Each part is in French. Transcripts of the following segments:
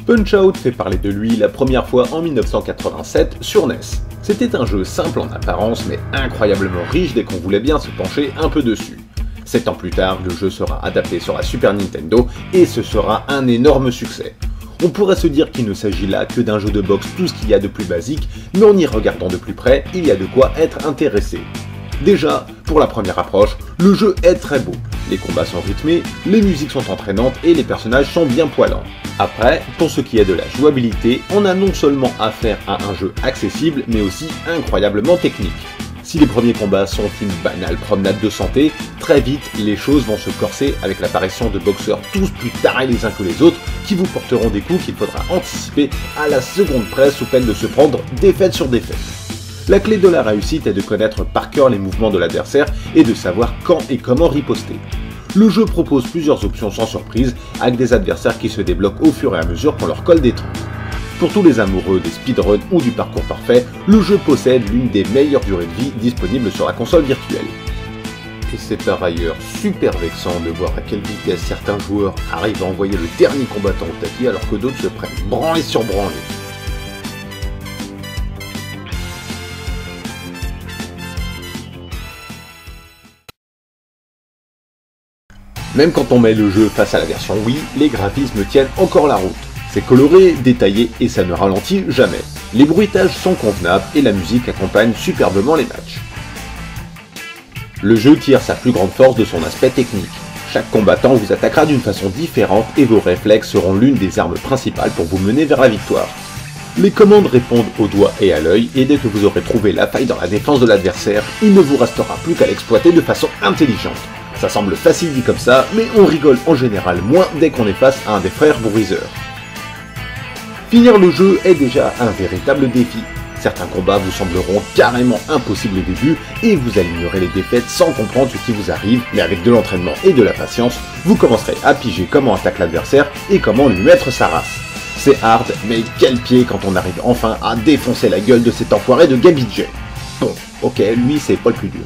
Punch-Out fait parler de lui la première fois en 1987 sur NES. C'était un jeu simple en apparence mais incroyablement riche dès qu'on voulait bien se pencher un peu dessus. 7 ans plus tard, le jeu sera adapté sur la Super Nintendo et ce sera un énorme succès. On pourrait se dire qu'il ne s'agit là que d'un jeu de boxe tout ce qu'il y a de plus basique, mais en y regardant de plus près, il y a de quoi être intéressé. Déjà, pour la première approche, le jeu est très beau. Les combats sont rythmés, les musiques sont entraînantes et les personnages sont bien poilants. Après, pour ce qui est de la jouabilité, on a non seulement affaire à un jeu accessible, mais aussi incroyablement technique. Si les premiers combats sont une banale promenade de santé, très vite les choses vont se corser avec l'apparition de boxeurs tous plus tarés les uns que les autres qui vous porteront des coups qu'il faudra anticiper à la seconde près sous peine de se prendre défaite sur défaite. La clé de la réussite est de connaître par cœur les mouvements de l'adversaire et de savoir quand et comment riposter. Le jeu propose plusieurs options sans surprise avec des adversaires qui se débloquent au fur et à mesure qu'on leur colle des trucs. Pour tous les amoureux des speedruns ou du parcours parfait, le jeu possède l'une des meilleures durées de vie disponibles sur la console virtuelle. Et c'est par ailleurs super vexant de voir à quelle vitesse certains joueurs arrivent à envoyer le dernier combattant au tapis alors que d'autres se prennent branlés sur branlés. Même quand on met le jeu face à la version Wii, les graphismes tiennent encore la route. C'est coloré, détaillé et ça ne ralentit jamais. Les bruitages sont convenables et la musique accompagne superbement les matchs. Le jeu tire sa plus grande force de son aspect technique. Chaque combattant vous attaquera d'une façon différente et vos réflexes seront l'une des armes principales pour vous mener vers la victoire. Les commandes répondent au doigt et à l'œil et dès que vous aurez trouvé la faille dans la défense de l'adversaire, il ne vous restera plus qu'à l'exploiter de façon intelligente. Ça semble facile dit comme ça, mais on rigole en général moins dès qu'on est face à un des frères bruiseurs. Finir le jeu est déjà un véritable défi. Certains combats vous sembleront carrément impossibles au début et vous alignerez les défaites sans comprendre ce qui vous arrive, mais avec de l'entraînement et de la patience, vous commencerez à piger comment attaque l'adversaire et comment lui mettre sa race. C'est hard, mais quel pied quand on arrive enfin à défoncer la gueule de cet enfoiré de Gaby J. Bon, ok, lui c'est pas le plus dur.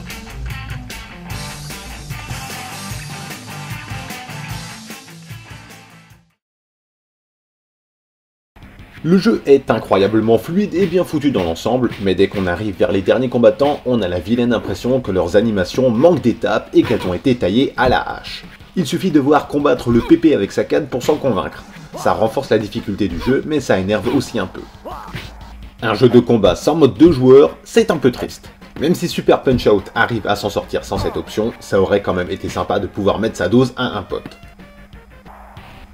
Le jeu est incroyablement fluide et bien foutu dans l'ensemble, mais dès qu'on arrive vers les derniers combattants, on a la vilaine impression que leurs animations manquent d'étapes et qu'elles ont été taillées à la hache. Il suffit de voir combattre le pépé avec sa canne pour s'en convaincre. Ça renforce la difficulté du jeu, mais ça énerve aussi un peu. Un jeu de combat sans mode 2 joueurs, c'est un peu triste. Même si Super Punch-Out arrive à s'en sortir sans cette option, ça aurait quand même été sympa de pouvoir mettre sa dose à un pote.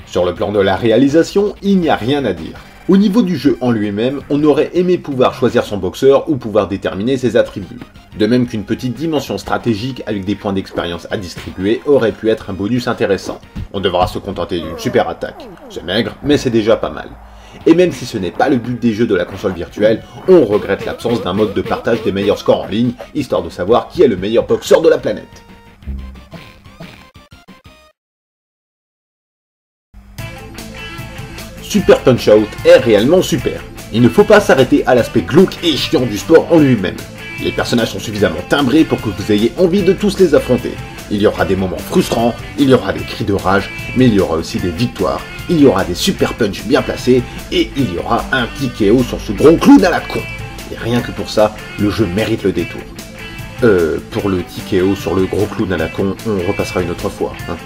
Sur le plan de la réalisation, il n'y a rien à dire. Au niveau du jeu en lui-même, on aurait aimé pouvoir choisir son boxeur ou pouvoir déterminer ses attributs. De même qu'une petite dimension stratégique avec des points d'expérience à distribuer aurait pu être un bonus intéressant. On devra se contenter d'une super attaque. C'est maigre, mais c'est déjà pas mal. Et même si ce n'est pas le but des jeux de la console virtuelle, on regrette l'absence d'un mode de partage des meilleurs scores en ligne, histoire de savoir qui est le meilleur boxeur de la planète. Super Punch-Out est réellement super. Il ne faut pas s'arrêter à l'aspect glauque et chiant du sport en lui-même. Les personnages sont suffisamment timbrés pour que vous ayez envie de tous les affronter. Il y aura des moments frustrants, il y aura des cris de rage, mais il y aura aussi des victoires, il y aura des super punch bien placés, et il y aura un TKO sur ce gros clown à la con. Et rien que pour ça, le jeu mérite le détour. Pour le TKO sur le gros clown à la con, on repassera une autre fois, hein.